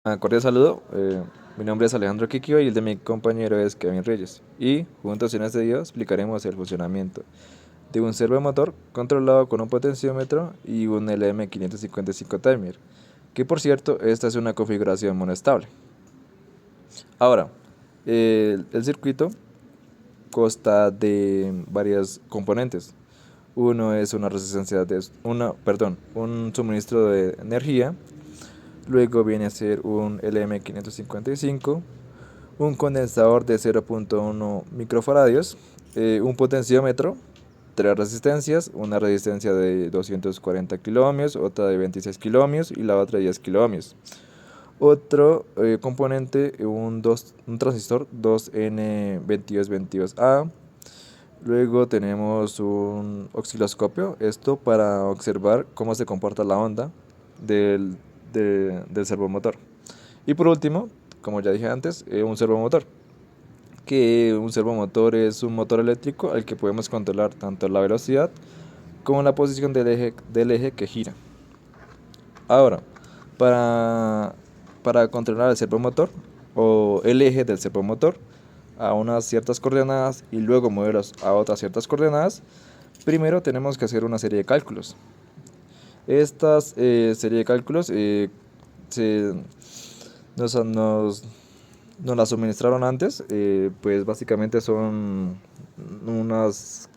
Cordial saludo, mi nombre es Alejandro Kikio y el de mi compañero es Kevin Reyes. Y juntos en este video explicaremos el funcionamiento de un servomotor controlado con un potenciómetro y un LM555 timer, que por cierto esta es una configuración monostable. Ahora, el circuito consta de varios componentes. Uno es una resistencia de un suministro de energía. Luego viene a ser un LM555, un condensador de 0.1 microfaradios, un potenciómetro, tres resistencias, una resistencia de 240 kiloohmios, otra de 26 kiloohmios y la otra de 10 kiloohmios. Otro componente, un transistor 2N2222A. Luego tenemos un osciloscopio, esto para observar cómo se comporta la onda del, del servomotor. Y por último, como ya dije antes, un servomotor. Que un servomotor es un motor eléctrico al que podemos controlar tanto la velocidad como la posición del eje que gira. Ahora, para, para controlar el servomotor o el eje del servomotor a unas ciertas coordenadas y luego moverlos a otras ciertas coordenadas, primero tenemos que hacer una serie de cálculos. Estas serie de cálculos se, nos, nos, nos las suministraron antes, pues básicamente son unos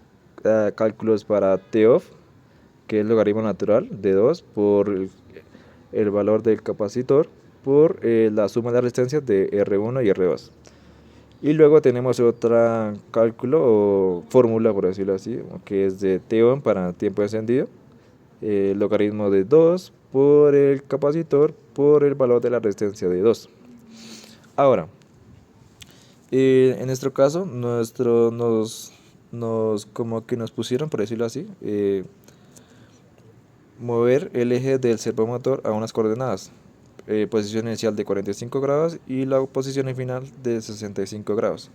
cálculos para T-off, que es el logaritmo natural de 2 por el valor del capacitor por la suma de resistencias de R1 y R2. Y luego tenemos otra cálculo o fórmula, por decirlo así, que es de T-ohm para tiempo encendido, logaritmo de 2 por el capacitor por el valor de la resistencia de 2. Ahora, en nuestro caso, como que nos pusieron, por decirlo así, mover el eje del servomotor a unas coordenadas, posición inicial de 45 grados y la posición final de 65 grados.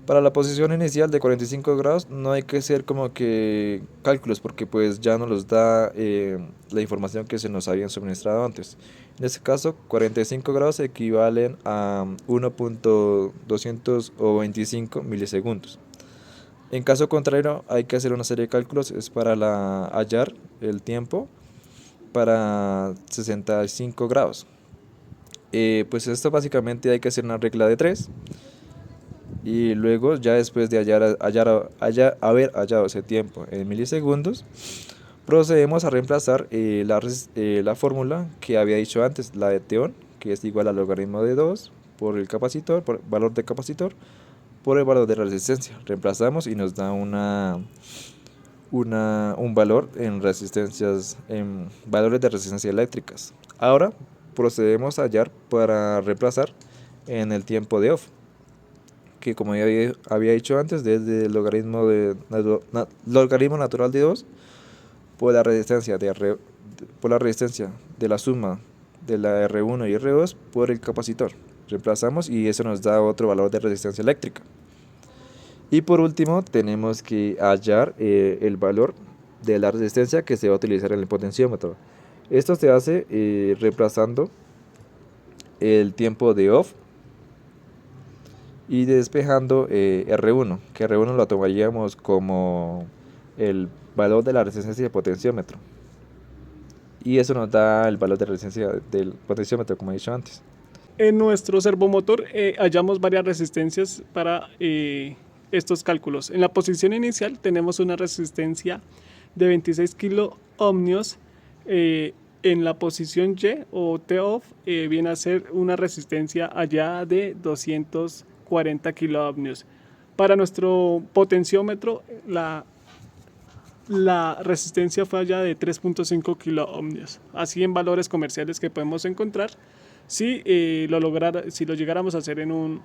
Para la posición inicial de 45 grados no hay que hacer como que cálculos porque pues ya nos los da la información que se nos habían suministrado antes. En este caso 45 grados equivalen a 1.225 milisegundos. En caso contrario hay que hacer una serie de cálculos, es para hallar el tiempo para 65 grados. Pues esto básicamente hay que hacer una regla de 3 y luego ya después de haber hallado ese tiempo en milisegundos, procedemos a reemplazar la fórmula que había dicho antes, la de Theon, que es igual al logaritmo de 2 por el capacitor, por valor de capacitor, por el valor de resistencia. Reemplazamos y nos da un valor en valores de resistencia eléctricas. Ahora procedemos a hallar para reemplazar en el tiempo de off, que como ya había dicho antes, desde el logaritmo natural de 2 por la resistencia por la resistencia de la suma de la R1 y R2 por el capacitor. Reemplazamos y eso nos da otro valor de resistencia eléctrica. Y por último tenemos que hallar el valor de la resistencia que se va a utilizar en el potenciómetro. Esto se hace reemplazando el tiempo de off y despejando R1, que R1 lo tomaríamos como el valor de la resistencia del potenciómetro. Y eso nos da el valor de resistencia del potenciómetro, como he dicho antes. En nuestro servomotor hallamos varias resistencias para estos cálculos. En la posición inicial tenemos una resistencia de 26 kiloohmios. En la posición Y o T-off viene a ser una resistencia allá de 240 kiloohmios. Para nuestro potenciómetro, la resistencia fue allá de 3.5 kiloohmios. Así en valores comerciales que podemos encontrar si si lo llegáramos a hacer en un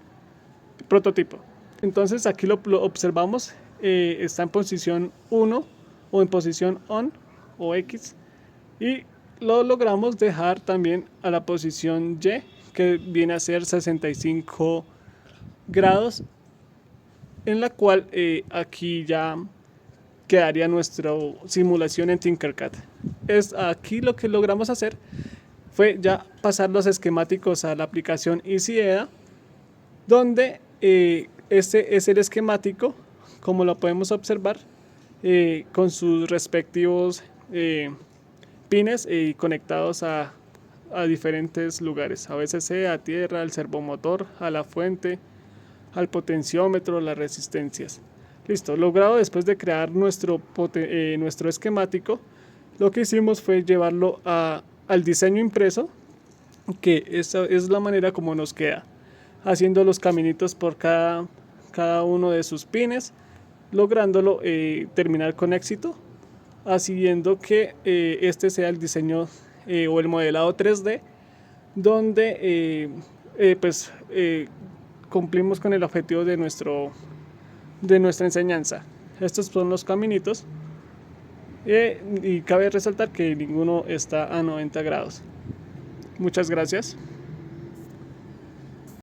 prototipo. Entonces aquí lo observamos, está en posición 1 o en posición ON o X, y lo logramos dejar también a la posición Y, que viene a ser 65 grados, en la cual aquí ya quedaría nuestra simulación en Tinkercad. Es aquí lo que logramos hacer fue ya pasar los esquemáticos a la aplicación EasyEDA, donde este es el esquemático, como lo podemos observar, con sus respectivos pines conectados a diferentes lugares, a VCC, a tierra, al servomotor, a la fuente, al potenciómetro, las resistencias. Listo, logrado después de crear nuestro esquemático, lo que hicimos fue llevarlo al diseño impreso, que esa es la manera como nos queda, haciendo los caminitos por cada uno de sus pines, lográndolo terminar con éxito, haciendo que este sea el diseño o el modelado 3D, donde cumplimos con el objetivo de nuestra enseñanza. Estos son los caminitos y cabe resaltar que ninguno está a 90 grados. Muchas gracias.